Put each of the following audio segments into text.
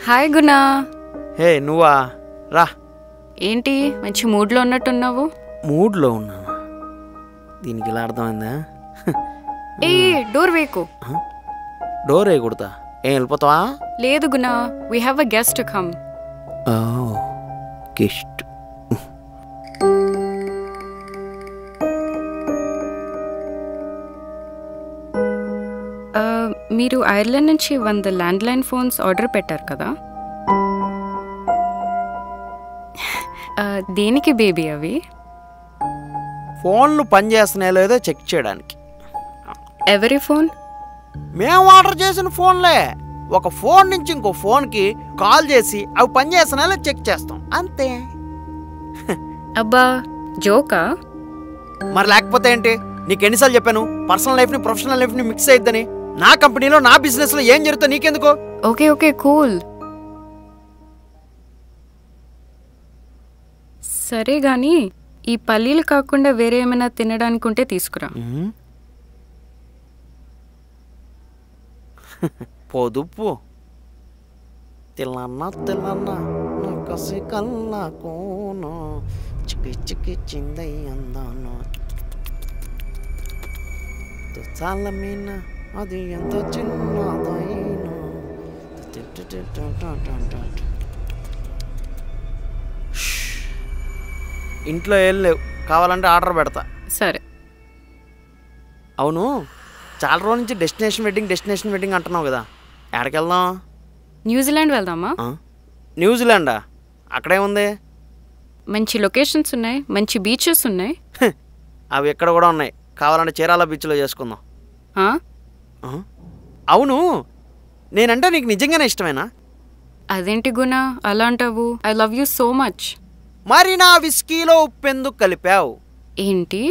Hi Guna. హే నువ్వా రా. ఏంటి మంచి మూడ్లో ఉన్నట్టున్నావు? మూడ్లో ఉన్నావా? దీనికి ఇలా అర్థమైందా? ఏ డోర్ వేకు. డోర్ వేయకూడదా? ఏం వెళ్ళిపోతావా? లేదు Guna, we have a guest to come. Guest మీరు ఐర్లాండ్ నుంచి 100 ల్యాండ్లైన్ ఫోన్స్ ఆర్డర్ పెట్టారు కదా? దేనికి బేబీ అవి? ఫోన్లు పనిచేస్తున్నాయో లేదో చెక్ చేయడానికి. ఎవరి ఫోన్? మేము ఆర్డర్ చేసిన ఫోన్లే. ఒక ఫోన్ నుంచి ఇంకో ఫోన్కి కాల్ చేసి అవి పనిచేస్తున్నాయో చెక్ చేస్తాం అంతే. అబ్బా జోకా? మరి లేకపోతే ఏంటి? నీకు ఎన్నిసార్లు చెప్పాను పర్సనల్ లైఫ్ని ప్రొఫెషనల్ లైఫ్ని మిక్స్ అయిద్దని. నా కంపెనీలో నా బిజినెస్లో ఏం జరుగుతుందో నీకెందుకు? Okay okay cool. సరే గాని ఈ పల్లీలు కాకుండా వేరే ఏమైనా తినడానికి ఉంటే తీసుకురా. పొదుపు తిల్లన్నా తిల్లన్నా నా కసి కల్లా కోను చికి చికి చిందై అందాను చాలా మీన అది ఎంత చిన్నదైనా. ఇంట్లో ఏం లేవు, కావాలంటే ఆర్డర్ పెడతా. సరే. అవును, చాలా రోజుల నుంచి డెస్టినేషన్ వెడ్డింగ్ అంటున్నావు కదా, ఎక్కడికి వెళ్దాం? న్యూజిలాండ్ వెళ్దామా? న్యూజిలాండా? అక్కడేముంది? మంచి లొకేషన్స్ ఉన్నాయి, మంచి బీచెస్ ఉన్నాయి. అవి ఎక్కడ కూడా ఉన్నాయి, కావాలంటే చీరాల బీచ్లో చేసుకుందాం. అవును, నేనంటే నీకు నిజంగానే ఇష్టమేనా? అదేంటి గునా అలా అంటావు? I love you so much. మరి నా విస్కీలో ఉప్పెందుకు కలిపావు? ఏంటి?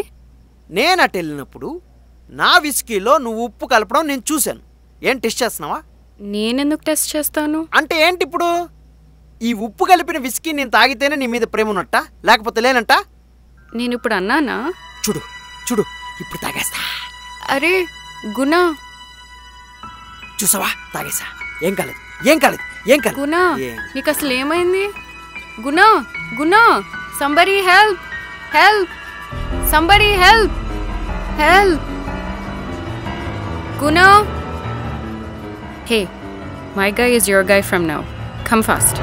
నేను అటు వెళ్ళినప్పుడు నా విస్కీలో నువ్వు ఉప్పు కలపడం నేను చూశాను. ఏం టెస్ట్ చేస్తున్నావా? నేనెందుకు టెస్ట్ చేస్తాను? అంటే ఏంటి ఇప్పుడు? ఈ ఉప్పు కలిపిన విస్కీ నేను తాగితేనే నీ మీద ప్రేమ ఉన్నట్ట, లేకపోతే లేనంట? నేను ఇప్పుడు అన్నానా? చూడు చూడు, ఇప్పుడు తాగేస్తా. అరే గునా, చూసావా? తాగేసా. ఏం కాలేదు, ఏం కాలేదు, ఏం కాలేదు. గునా నీకు అసలు ఏమైంది? Guna Guna, somebody help, help, somebody help, help. Guna. Hey, my guy is your guy from now. Come fast.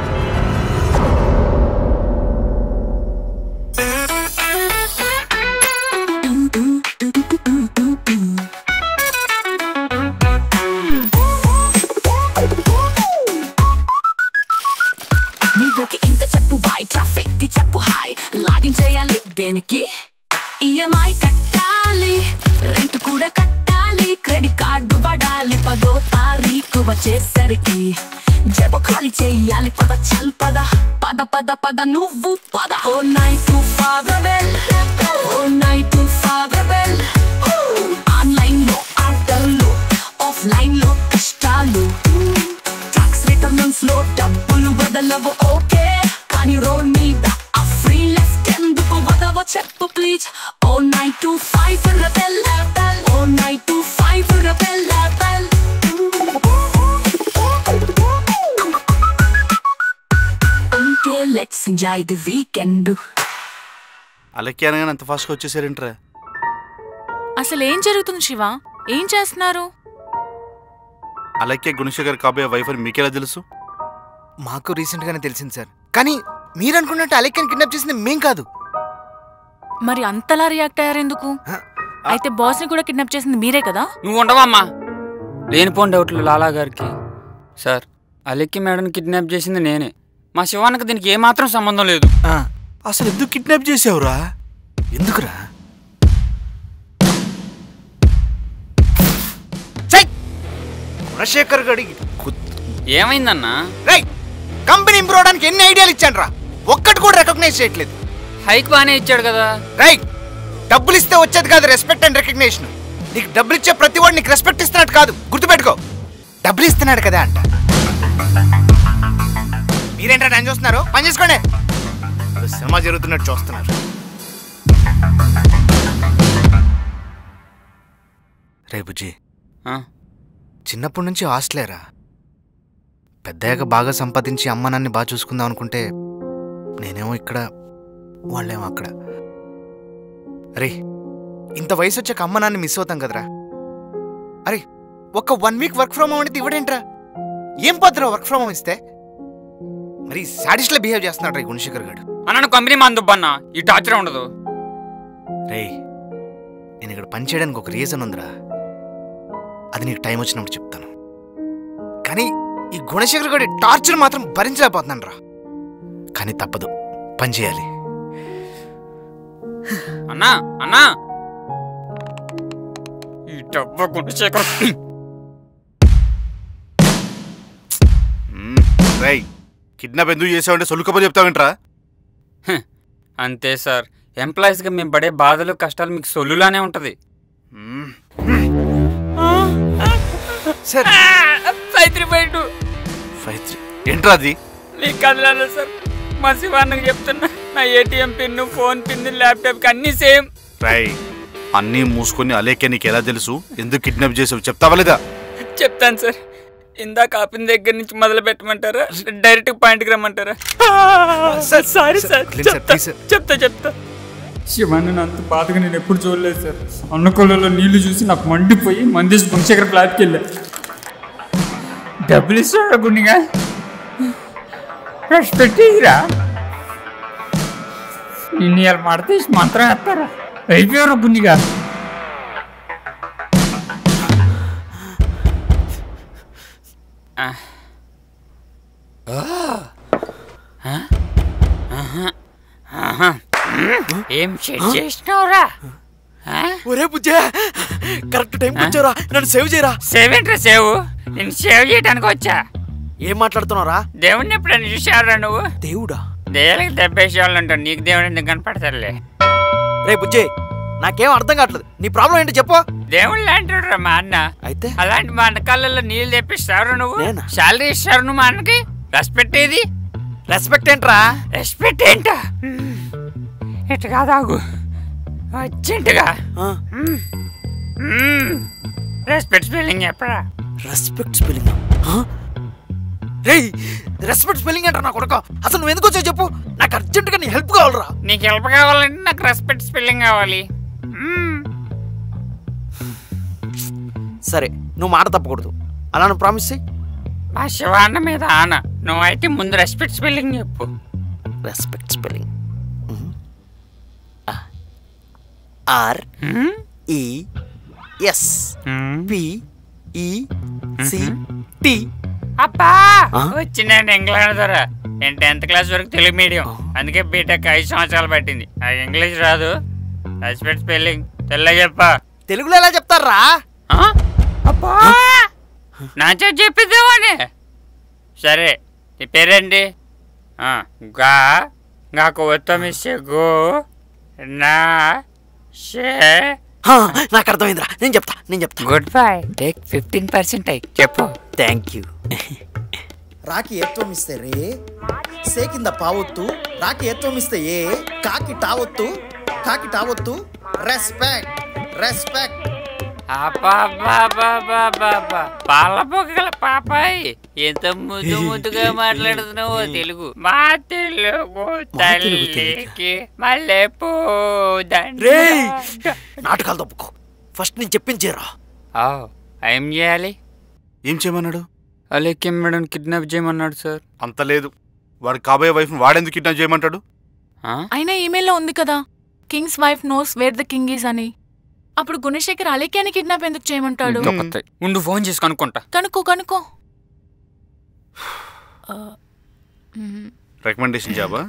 దేనికి ఈఎంఐ కట్టాలి, రెంట్ కూడా కట్టాలి, క్రెడిట్ కార్డు పడాలి, 10వ తారీఖు వచ్చేసరికి జేబు ఖాళీ చెయ్యాలి. పద చల్ పద పద పద పద నువ్వు పద. ఓ నైట్ టు ఫాదర్వెల్, ఓ నైట్ టు ఫాదర్వెల్. ఆన్లైన్ లో ఆటలు, ఆఫ్లైన్ లో కష్టాలు, టాక్స్ రిటర్న్స్ లో డబ్బులు బదలవు ఓకే, కానీ రోడ్ మీద ఆ ఫ్రీ లెఫ్ట్ ఎందుకు వదవ చెప్పు ప్లీజ్. ఓ నైట్ టు 5 రెబెల్, ఓ నైట్ టు 5 రెబెల్. Let's enjoy the weekend. అలెక్కి అనగానే అంత ఫాస్ట్గా వచ్చేసారేంట్రా? అసలు ఏం జరుగుతుంది శివ? ఏం చేస్తున్నారు? అలెక్కే గుణశేఖర్ కాబోయే వైఫ్ అని మీకెలా తెలుసు? మాకు రీసెంట్ గానే తెలిసింది సార్. కానీ మీరు అనుకున్నట్టు అలెక్కిని కిడ్నాప్ చేసింది మేం కాదు. మరి అంతలా రియాక్ట్ అయ్యారెందుకు? అయితే బాస్ ని కూడా కిడ్నాప్ చేసింది మీరే కదా? నువ్వు ఉండవమ్మా, లేనిపోని డౌట్లు లాలా గారికి. సార్, అలెక్కి మేడం కిడ్నాప్ చేసింది నేనే. మా శివానికి దీనికి ఏమాత్రం సంబంధం లేదు. అసలు ఎందుకు కిడ్నాప్ చేసావురా? ఎందుకురా? గుణశేఖర్ గడికి ఏమైందన్నా? కంపెనీ ఇంప్రూవ్ అవడానికి ఎన్ని ఐడియాలు ఇచ్చాను రా, ఒక్కటి కూడా రికగ్నైజ్ చేయట్లేదు. హైక్ బానే ఇచ్చాడు కదా. రైట్, డబ్బులు ఇస్తే వచ్చేది కాదు రెస్పెక్ట్ అండ్ రికగ్నేషన్. నీకు డబ్బులు ఇచ్చే ప్రతి వాడు నీకు రెస్పెక్ట్ ఇస్తున్నట్టు కాదు, గుర్తుపెట్టుకో. డబ్బులు ఇస్తున్నాడు కదా అంట. మీరేంటా నేను చూస్తున్నారు? పని చేసుకోండి. సినిమా జరుగుతున్నట్టు చూస్తున్నారు. రే బుజ్జి, చిన్నప్పటి నుంచి హాస్టలేరా? పెద్దయ్యాక బాగా సంపాదించి అమ్మ నాన్ని బాగా చూసుకుందాం అనుకుంటే నేనేమో ఇక్కడ, వాళ్ళేమో అక్కడ. అరే ఇంత వయసు వచ్చాక అమ్మ నాన్ని మిస్ అవుతాం కదరా. అరే ఒక 1 వీక్ వర్క్ ఫ్రమ్ హోమ్ అనేది ఇవ్వడేంట్రా? ఏం పోతురా వర్క్ ఫ్రమ్ హోమ్ ఇస్తే? మరి సాడిస్ట్లా బిహేవ్ చేస్తున్నాడు రా గుణశేఖర్ గారు. అన్న కంపెనీ మందుబ్బన్న, ఈ టార్చర్ ఉండదు. రే నేను ఇక్కడ పని చేయడానికి ఒక రీజన్ ఉందిరా, అది నీకు టైం వచ్చినప్పుడు చెప్తాను. కానీ ఈ గుణశేఖర్ గారి టార్చర్ మాత్రం భరించలేకపోతున్నాను రా. కానీ తప్పదు, పని చేయాలి. అన్నా అన్నా, ఈ డబ్బు గుణశేఖర్. రై కిడ్నాప్ ఎందుకు చేసావంటే సొలుకపోతే చెప్తావేంట్రా? అంతే సార్, ఎంప్లాయీస్గా మేము పడే బాధలు కష్టాలు మీకు సొల్లులానే ఉంటుంది. సార్ 5352 ఏంట్రా అది? మీకు కదలాలి సార్, మా శివాన్నకి చెప్తున్నా, నా ఏటీఎం పిన్, ఫోన్ పిన్, ల్యాప్టాప్కి అన్నీ సేమ్. రై అన్నీ మూసుకొని అలేకే నీకు ఎలా తెలుసు? ఎందుకు కిడ్నాప్ చేసావు చెప్తావా లేదా? చెప్తాను సార్. ఇందాక ఆపిన దగ్గర నుంచి మొదలు పెట్టమంటారా, డైరెక్ట్ పాయింట్కి రమ్మంటారా? సారీ సార్, చెప్తా. శివాన్ని అంత బాధగా నేను ఎప్పుడు చూడలేదు సార్. అన్నకొల్లలో నీళ్లు చూసి నాకు మండిపోయి మందేసి గుణశేఖర్ ఫ్లాట్కి వెళ్ళా. డబ్బులు ఇస్తాడా గుండిగా? పెట్టిరా నిన్ను ఇలా మడతీసి మంత్రం వేస్తారా? అయిపోయారా గుండిగా? ఏం షెడ్ చేసినావురా? ఒరే బుజ్జే, కరెక్ట్ టైం వచ్చారా, నన్ను సేవ్ చేయరా. సేవ్ ఏంట్రా సేవ్? నేను సేవ్ చేయడానికి వచ్చా. ఏం మాట్లాడుతున్నావురా? దేవుడిని ఎప్పుడైనా చూసావురా నువ్వు? దేవుడా? దేవుడికి దెబ్బేసేవాళ్ళు అంటావు, నీకు దేవుడు ఎందుకు కనపడతారులే. రే బుజ్జే, నాకేం అర్థం కావట్లేదు, నీ ప్రాబ్లం ఏంటో చెప్పు. దేవుడు లాంటిరా మా అన్న. అయితే అలాంటి మా అన్న కళ్ళల్లో నీళ్ళు తెప్పిస్తావు నువ్వు? నేనా? శాలరీ ఇస్తారు నువ్వు మా అన్నకి? రెస్పెక్ట్ ఏది? రెస్పెక్ట్ ఏంట్రా? రెస్పెక్ట్ ఏంటా? ఇటు కాదాగు అర్జెంటుగా రెస్పెక్ట్ స్పెల్లింగ్ చెప్పరా? Respect spelling? రేయ్ రెస్పెక్ట్ స్పెల్లింగ్ ఏంట్రా నా కొడుకు? అసలు నువ్వు ఎందుకు వచ్చావు చెప్పు, నాకు అర్జెంటుగా నీ హెల్ప్ కావాలరా. నీకు హెల్ప్ కావాలంటే నాకు రెస్పెక్ట్ స్పెల్లింగ్ కావాలి. సరే నువ్వు మాట తప్పకూడదు, అలా నువ్వు ప్రామిస్ చెయ్యి. మా శివాన్న మీద ఆన, నువ్వైతే ముందు రెస్పెక్ట్ స్పెల్లింగ్ చెప్పు. Respect spelling RESPECT. అబ్బా వచ్చినాడు ఇంగ్లాండ్ ద్వారా. నేను 10th క్లాస్ వరకు తెలుగు మీడియం, అందుకే బీటెక్ 5 సంవత్సరాలు పట్టింది. నాకు ఇంగ్లీష్ రాదు. రెస్పెక్ట్ స్పెల్లింగ్ తెల్లగా చెప్పా. తెలుగులో ఎలా చెప్తారా? అబ్బా నా చెప్పిద్దామని. సరే నీ పేరేంటి? గాకు ఉత్తమిస్తే గో నా నాకు అర్థమైందిరా, నేను చెప్తా. గుడ్ బై, టేక్ 15% చెప్పు. Thank you. రాకి ఏత్వం ఇస్తే రే, సే కింద పావొత్తు, రాకి ఏత్వం ఇస్తే ఏ, కాకి టావొత్తు, రెస్పెక్ట్. పాల పొగల పాపాయ్, ఎంత ముద్దుగా మాట్లాడుతున్నావో తెలుగు. మా తెలుగు తల్లికి మల్లెపూ దండ. నాటకాలు తప్పుకో, ఫస్ట్ నేను చెప్పించేరా. ఏం చేయాలి? ఏం చేయమన్నాడు? అలేఖ్య మేడం కిడ్నాప్ చేయమన్నాడు సార్. అంత లేదు, వాడు కాబోయే వైఫ్ వాడెందుకు కిడ్నాప్ చేయమంటాడు? అయినా ఈమెయిల్లో ఉంది కదా, Kings wife nose wear the king is అని. అప్పుడు గుణశేఖర్ అలేఖ్యాని కిడ్నాప్ ఎందుకు చేయమంటాడు? ముందు ఫోన్ చేసి కనుక్కుంటా. కనుక్కో. రికమెండేషన్ జాబా?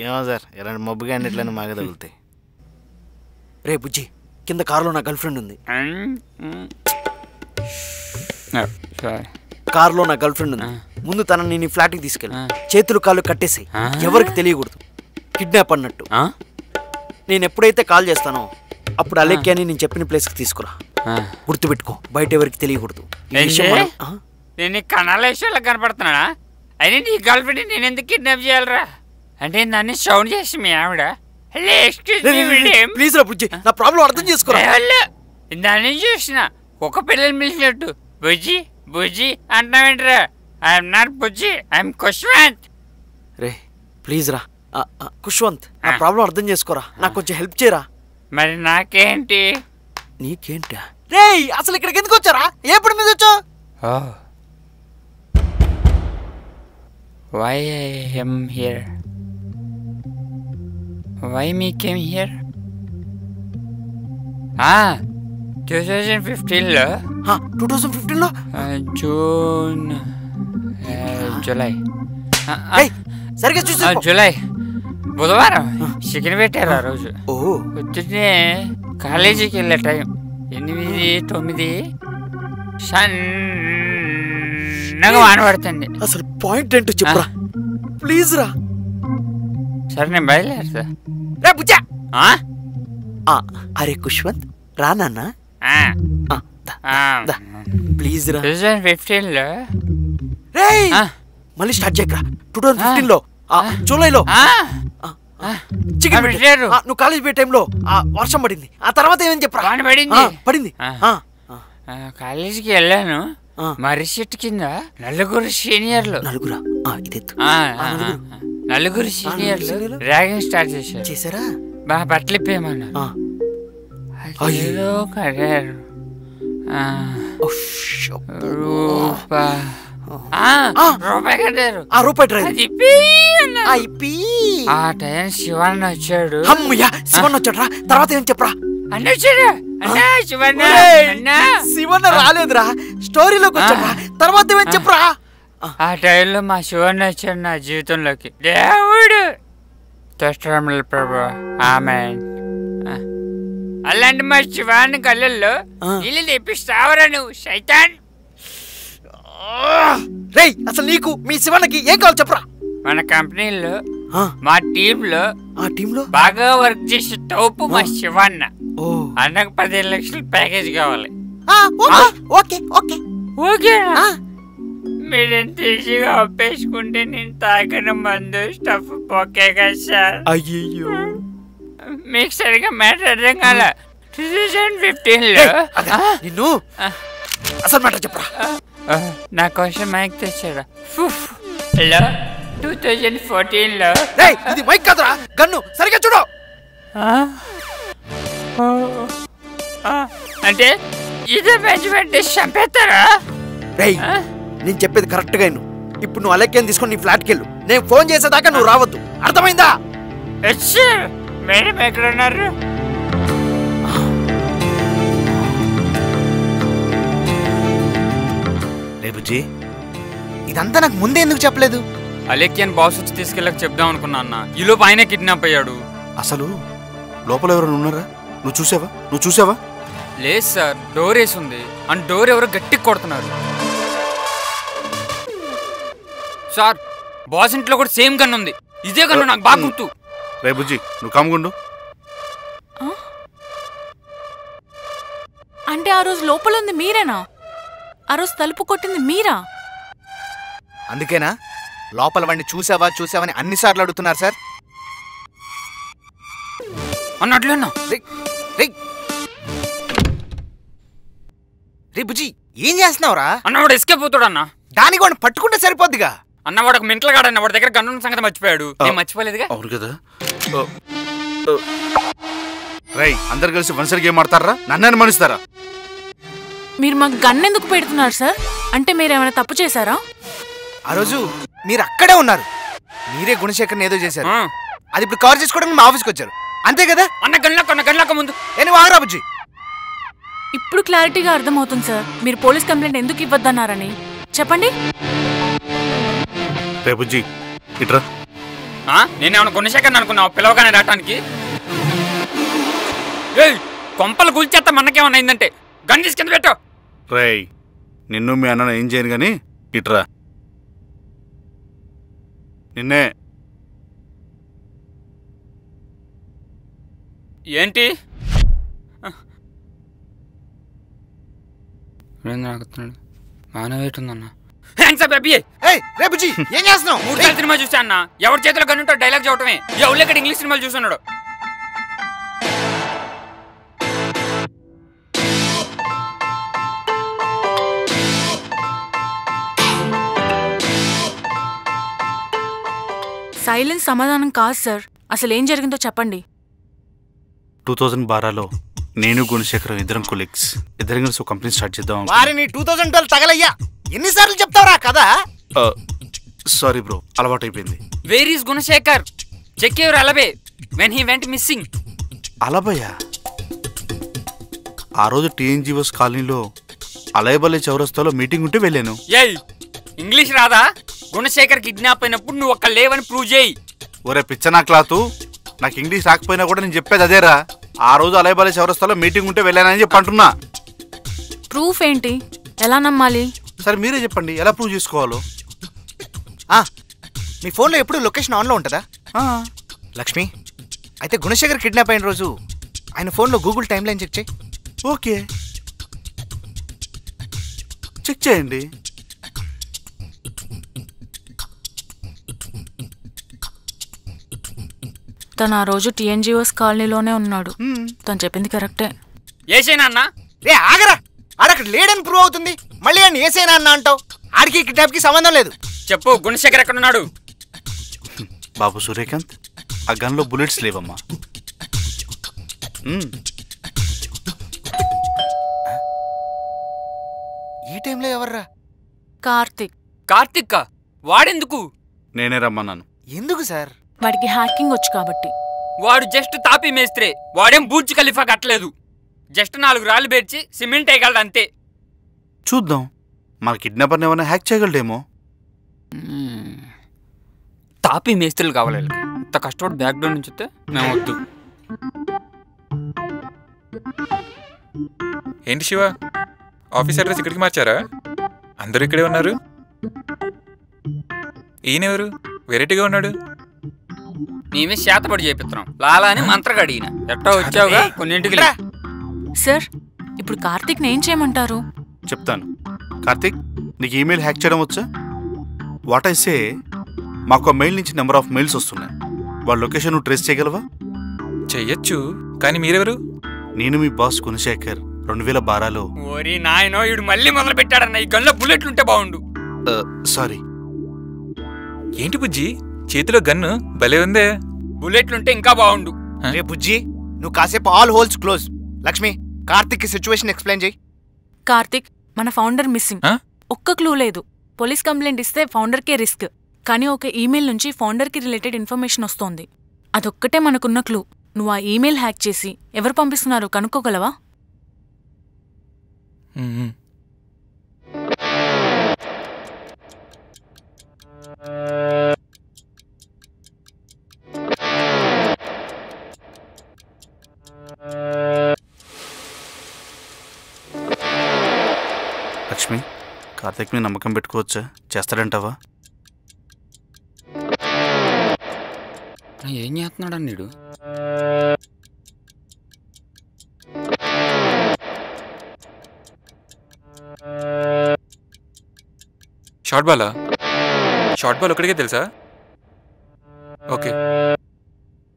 ఏమో సార్, ఇలాంటి మబ్బుగా అన్నిట్లని మాగా తగులుతాయి. రే బుజ్జి, కింద కారులో నా గర్ల్ ఫ్రెండ్ ఉంది. కారులో నా గర్ల్ ఫ్రెండ్ ఉంది. ముందు తనని నీ ఫ్లాట్కి తీసుకెళ్ళి చేతులు కాళ్ళు కట్టేసి ఎవరికి తెలియకూడదు, కిడ్నాప్ అన్నట్టు. నేను ఎప్పుడైతే కాల్ చేస్తానో అప్పుడు అలేఖ్య అని నేను చెప్పిన ప్లేస్కి తీసుకురా. గుర్తుపెట్టుకో, బయట ఎవరికి తెలియకూడదు. నేను కనాలేశ్వర్లో కనపడుతున్నానా? అయినా నీ గర్ల్ ఫ్రెండ్ నేను ఎందుకు కిడ్నాప్ చేయాలరా? అంటే నన్ను సౌండ్ చేసి మీ ఆవిడ ప్లీజ్ రా బుజ్జి, నా ప్రాబ్లం అర్థం చేసుకోరా. దాన్ని చూసిన ఒక పిల్లలు మిలిచినట్టు బుజ్జి బుజ్జి అంటున్నావేంట్రా? I'm not Bujji, I'm Kushwanth. రే ప్లీజ్ రా. కుష్వంత్, నా ప్రాబ్లం అర్థం చేసుకోరా, నాకు కొంచెం హెల్ప్ చేయరా. మరి నాకేంటి? నీకేంటా? రే అసలు ఇక్కడికి ఎందుకు వచ్చారా? ఏ పని మీద వచ్చా? Why I am here? Why me came here? 2015లో 2015లో జూన్ జూలై సరిగ్గా చూసి జూలై బుధవారం చికెన్ పెట్టారు ఆ రోజు. పొద్దున్నే కాలేజీకి వెళ్ళే టైం 8-9 సన్నగా వానపడుతుంది. అసలు పాయింట్ ఏంటో చెప్పరా ప్లీజ్ రా. సరే నేను బయలుదేరుతా. అరే కుష్వంత్ రా నాన్న ప్లీజ్ రా. 2015లో మళ్ళీ స్టార్ట్ చేయకరా. 2015లో జూలైలో చికెన్ పెట్టారు. నువ్వు కాలేజ్ పోయే టైంలో వర్షం పడింది. ఆ తర్వాత ఏమని చెప్పరా? పడింది. కాలేజీకి వెళ్ళాను. మర్రి చెట్టు కింద నలుగురు సీనియర్లు ర్యాగింగ్ స్టార్ట్ చేశారా? బాగా బట్టలు ఇప్పేయమన్నా. కడారు రూపాయి కట్టారు. ఆ టైం శివన్న వచ్చాడు. శివన్న వచ్చాడు. తర్వాత ఏం చెప్పరా? అన్న వచ్చాడు. శివన్న రాలేదురా, స్టోరీలోకి వచ్చాడు. తర్వాత ఏమని చెప్పరా? ఆ టైంలో మా శివన్న వచ్చాడు నా జీవితంలోకి. దేవుడు తోస్టరముల ప్రభు ఆమేన్. అలాంటి మా శివాన్ని కళ్ళల్లో నీళ్ళు తెప్పిస్తావరా నువ్వు శైతాన్. రేయ్ అసలు నీకు మీ శివన్నకి ఏం కావాలి చెప్పరా? మన కంపెనీలో మా టీంలో బాగా వర్క్ చేసే తోపు మా శివన్న. అన్నకు 15 లక్షలు ప్యాకేజ్ కావాలి. మీరెంత ఈజీగా ఒప్పేసుకుంటే నేను తాగిన మందు స్టఫ్ పోకే కదా సార్. అయ్యో మీకు సరిగా మ్యాటర్ అర్థం కాల. 2015లో నిన్ను అసలు మ్యాటర్ చెప్పరా? నా కోసం మైక్ తెచ్చాడా? హలో 2014లో ఇది మైక్ కాదురా, గన్ను. సరిగా చూడు. అంటే ఇదే బెంచ్మెంట్ చంపేస్తారా? నేను చెప్పేది కరెక్ట్ గా విను. ఇప్పుడు నువ్వు అలెక్కేని తీసుకొని నీ ఫ్లాట్కి వెళ్ళు. నేను ఫోన్ చేసేదాకా నువ్వు రావద్దు, అర్థమైందా? మేడం ఎక్కడ ఉన్నారు? బుజ్జి ఇదంతా నాకు ముందే ఎందుకు చెప్పలేదు? అలెక్కియన్ బాస్ వచ్చి తీసుకెళ్ళక చెప్దాం అనుకున్నా అన్న. ఈలోపు ఆయనే కిడ్నాప్ అయ్యాడు. అసలు లోపల ఎవరైనా ఉన్నారా? నువ్వు చూసావా? లేదు సార్, డోర్ వేసి ఉంది. అండ్ డోర్ ఎవరో గట్టిగా కొడుతున్నారు సార్. బాస్ ఇంట్లో కూడా సేమ్ గన్ ఉంది. ఇదే గన్ను నాకు బాగా గుర్తు. రే బుజ్జి నువ్వు కాముగుండు. అంటే ఆ రోజు లోపల ఉంది మీరేనా? ఆ రోజు తలుపు కొట్టింది మీరా? అందుకేనా లోపల వాడిని చూసావని అన్నిసార్లు అడుగుతున్నారు సార్? అన్నట్లేనా? రే బుజ్జి ఏం చేస్తున్నావురా? అన్నవాడు ఎస్కేప్ అవుతాడు అన్న. దానికి వాడిని పట్టుకుంటే సరిపోద్దిగా. అన్నవాడు ఒక మెంటల్ గాడన్న. వాడి దగ్గర గన్నున్న సంగతి మర్చిపోయాడు. నేను మర్చిపోలేదుగా. అవును కదా. రై అందరు కలిసి వన్సర్ గేమ్ ఆడతారా? నన్ను అనుమానిస్తారా? మీరు మాకు గన్ ఎందుకు పెడుతున్నారు సార్? అంటే మీరేమైనా తప్పు చేశారా? ఆ రోజు మీరు అక్కడే ఉన్నారు. మీరే గుణశేఖర్ని ఏదో చేశారు. అది ఇప్పుడు కవర్ చేసుకోవడానికి మా ఆఫీస్కి వచ్చారు, అంతే కదా? అన్న గన్లాక ముందు ఆగరా బుజ్జి. ఇప్పుడు క్లారిటీగా అర్థమవుతుంది సార్ మీరు పోలీస్ కంప్లైంట్ ఎందుకు ఇవ్వద్దన్నారని. చెప్పండి. రే బుజ్జి ఇట్రా. నేనేమన్నా గుణశేఖర్ అనుకున్నావు పిలవగానే రావటానికి? కొంపలు కూల్చేస్తా మనకేమన్నా అయిందంటే గన్ తీసుకెళ్ళి పెట్టు. రేయ్ నిన్ను మీ అన్న ఏం చేయను గాని ఇట్రా. నిన్నే. ఏంటి మానవేటుందన్న? సినిమా చూసా అన్న. ఎవరి చేతిలో గన్నుంటో డైలాగ్ చూడటమే. ఎవరు ఇక్కడ ఇంగ్లీష్ సినిమాలు చూస్తున్నాడు. సైలెన్స్ సమాధానం కాదు సార్. అసలు ఏం జరిగిందో చెప్పండి. 2012లో నేను గుణశేఖరం ఇద్దరం కొలీగ్స్. ఇద్దరం కలిసి ఒక కంపెనీ స్టార్ట్ చేద్దాం. వారిని 2012 తగలయ్యా, ఎన్నిసార్లు చెప్తావురా కదా? సారీ బ్రో, అలవాటు అయిపోయింది. Where is Gunashekar? Check your alibi when he went missing. అలబయ్యా? ఆ రోజు టీఎన్జీఓస్ కాలనీలో అలయబలే చౌరస్తాలో మీటింగ్ ఉంటే వెళ్ళాను. ఏయ్, ఇంగ్లీష్ రాదా? గుణశేఖర్ కిడ్నాప్ అయినప్పుడు నువ్వు ఒక్క లేవని ప్రూవ్ చేయి. ఒరే పిచ్చనా క్లాతు, నాకు ఇంగ్లీష్ రాకపోయినా కూడా నేను చెప్పేది అదేరా. ఆ రోజు అలయబలే చౌరస్తాలో మీటింగ్ ఉంటే వెళ్ళానని చెప్పి అంటున్నా. ప్రూఫ్ ఏంటి? ఎలా నమ్మాలి? సరే మీరే చెప్పండి, ఎలా ప్రూవ్ చేసుకోవాలో. మీ ఫోన్లో ఎప్పుడు లొకేషన్ ఆన్లో ఉంటుందా? లక్ష్మి, అయితే గుణశేఖర్ కిడ్నాప్ అయిన రోజు ఆయన ఫోన్లో గూగుల్ టైమ్ లైన్ చెక్ చేయి. ఓకే, చెక్ చేయండి. తను ఆ రోజు టీఎన్జీఓస్ కాలనీలోనే ఉన్నాడు. తను చెప్పింది కరెక్టే. ఏసేనా అన్నా? రే ఆగరా, ఆడక్కడ లేడని ప్రూవ్ అవుతుంది, మళ్ళీ ఆయన ఏసేనా అన్న అంటావు? ఆడికి కిడ్నాప్ కి సంబంధం లేదు. చెప్పు, గుణశేఖర్ ఎక్కడున్నాడు? బాబు సూర్యకాంత్, ఆ గన్లో బుల్లెట్స్ లేవమ్మా. ఈ టైంలో ఎవర్రా? కార్తిక్. కార్తిక్? వాడెందుకు? నేనే రమ్మన్నాను. ఎందుకు సార్? వాడికి హ్యాకింగ్ వచ్చు కాబట్టి. వాడు జస్ట్ తాపీ మేస్త్రే. వాడేం బూర్జ్ ఖలీఫా కట్టలేదు. జస్ట్ 4 రాళ్ళు పేర్చి సిమెంట్ వేయగలడు అంతే. చూద్దాం, మన కిడ్నాపర్ని ఏమైనా హ్యాక్ చేయగలడేమో. తాపీ మేస్త్రీలు కావాలి. ఇంత కష్టపడి బ్యాక్గ్రౌండ్ నుంచి వస్తే మేము వద్దు. ఏంటి శివ, ఆఫీస్ అడ్రస్ ఇక్కడికి మార్చారా? అందరూ ఇక్కడే ఉన్నారు. ఈయనెవరు? వెరైటీగా ఉన్నాడు. మేమే శాతపడి చేపిస్తున్నాం. లాలా అని మంత్రగాడు ఈయన. ఎట్టా వచ్చావుగా, కొన్నింటికి. సార్, ఇప్పుడు కార్తిక్ ఏం చేయమంటారు? చెప్తాను. కార్తిక్, నీకు ఈమెయిల్ హ్యాక్ చేయడం వచ్చా? వాట్ ఐ సే, మాకు మెయిల్ నుంచి నెంబర్ ఆఫ్ మెయిల్స్ వస్తున్నాయి. వాళ్ళ లొకేషన్ నువ్వు ట్రేస్ చేయగలవా? చెయ్యొచ్చు, కానీ మీరెవరు? నేను మీ బాస్ గుణశేఖర్. 2012లో. ఓరి నాయనో, ఇడు మళ్ళీ మొదలు పెట్టాడన్న. ఈ గన్లో బుల్లెట్లుంటే బాగుండు. సారీ. ఏంటి బుజ్జి, చేతిలో గన్ను భలే ఉందే. బుల్లెట్లుంటే ఇంకా బాగుండు. రే బుజ్జి, నువ్వు కాసేపు all holes close. Lakshmi, Karthik కి సిచ్యువేషన్ ఎక్స్ప్లెయిన్ చేయి. కార్తిక్, మన ఫౌండర్ మిస్సింగ్. ఒక్క క్లూ లేదు. పోలీస్ కంప్లైంట్ ఇస్తే ఫౌండర్కే రిస్క్. కానీ ఒక ఈమెయిల్ నుంచి ఫౌండర్కి రిలేటెడ్ ఇన్ఫర్మేషన్ వస్తోంది. అదొక్కటే మనకున్న క్లూ. నువ్వు ఆ ఈమెయిల్ హ్యాక్ చేసి ఎవరు పంపిస్తున్నారో కనుక్కోగలవా? లక్ష్మి, కార్తిక్ మీద నమ్మకం పెట్టుకోవచ్చా? చేస్తాడంటావా? ఏం చేస్తున్నాడు అన్నీడు? షార్ట్ బాలా? షార్ట్ బాల్ ఒక్కడికే తెలుసా? ఓకే.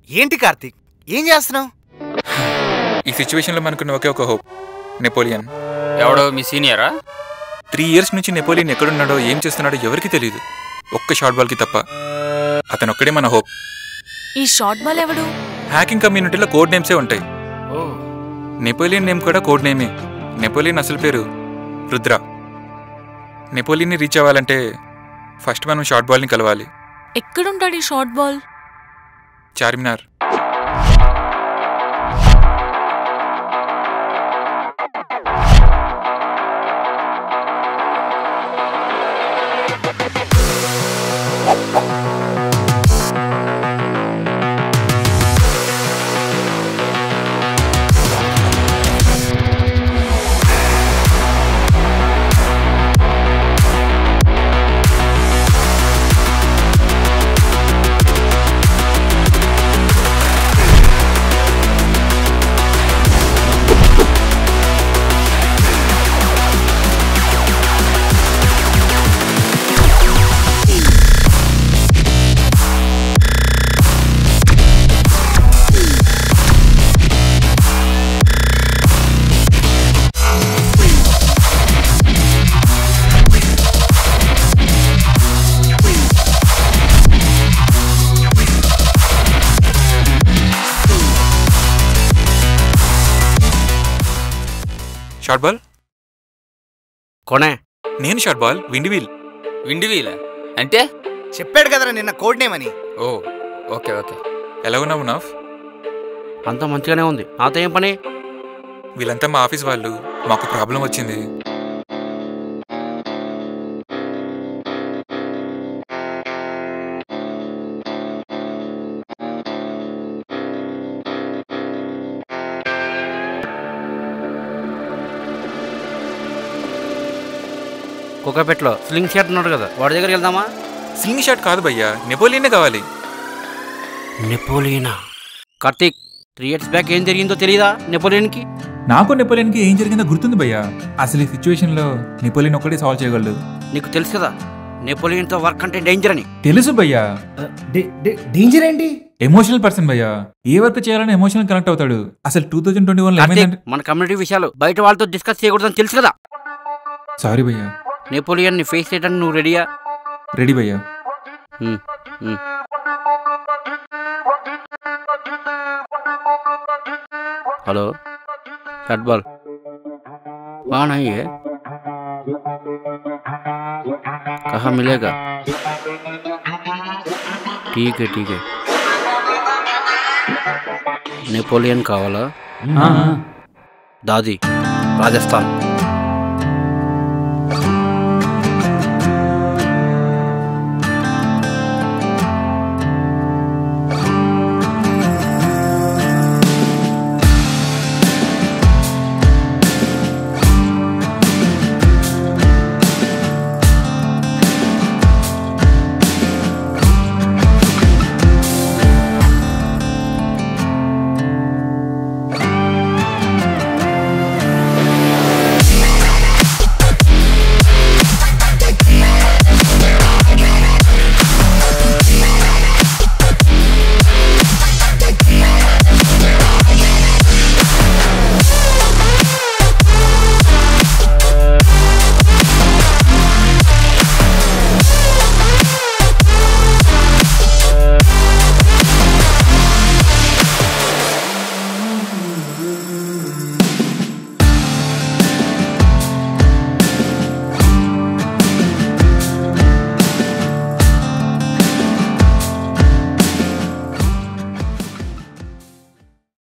ఏంటి కార్తిక్, ఏం చేస్తున్నావు? ఈ సిచ్యువేషన్లో మనకున్న ఒకే ఒక హోప్, నెపోలియన్. ఎవడో మీ సీనియరా? 3 years నుంచి నెపోలియన్ ఎక్కడున్నాడో ఏం చేస్తున్నాడో ఎవరికి తెలియదు, ఒక్క షార్ట్ బాల్కి తప్ప. అతను ఒక్కడే మన హోప్. ఈ షార్ట్ బాల్ ఎవడు? హ్యాకింగ్ కమ్యూనిటీలో కోడ్ నేమ్సే ఉంటాయి. నెపోలియన్ నేమ్ కూడా కోడ్ నేమే. నెపోలియన్ అసలు పేరు రుద్ర. నెపోలియన్ని రీచ్ అవ్వాలంటే ఫస్ట్ మనం షార్ట్ బాల్ని కలవాలి. ఎక్కడుంటాడు ఈ short ball? Charminar. Short ball కొనే నేను షార్ట్ బాల్ విండివీల్. విండివీలా అంటే? చెప్పాడు కదరా నిన్న కోడ్ నేమ్ అని. ఓ ఓకే ఓకే. ఎలా ఉన్నావు నాఫ్? అంతా మంచిగానే ఉంది. నాతో ఏం పని? వీళ్ళంతా మా ఆఫీస్ వాళ్ళు. మాకు ప్రాబ్లం వచ్చింది. కుక్కపెట్లో స్లింగ్ షాట్ ఉన్నాడు కదా, వాడి దగ్గరికి వెళ్దామా? స్లింగ్ షాట్ కాదు భయ్యా, నెపోలియనే కావాలి. నెపోలియనా? కార్తీక్, 3 years బ్యాక్ ఏం జరిగిందో తెలియదా నెపోలియన్కి? నాకు నెపోలియన్కి ఏం జరిగిందో గుర్తుంది భయ్యా. అసలు ఈ సిచ్యువేషన్లో నెపోలియన్ ఒక్కడే సాల్వ్ చేయగలడు. నీకు తెలుసు కదా నెపోలియన్తో వర్క్ అంటే డేంజర్ అని. తెలుసు భయ్యా. డేంజర్ ఏంటి? ఎమోషనల్ పర్సన్ భయ్యా. ఏ వర్క్ చేయాలని ఎమోషనల్ కనెక్ట్ అవుతాడు. అసలు 2021 మన కమ్యూనిటీ విషయాలు బయట వాళ్ళతో డిస్కస్ చేయకూడదని తెలుసు కదా. సారీ భయ్యా. నెపోలియన్ ని ఫేస్ చేయడానికి నువ్వు రెడీయా? రెడీ భయ్యా. हेलो शॉट बॉल वहाँ नहीं है, कहाँ मिलेगा? ठीक है नेपोलियन कावाला? दादी राजस्थान.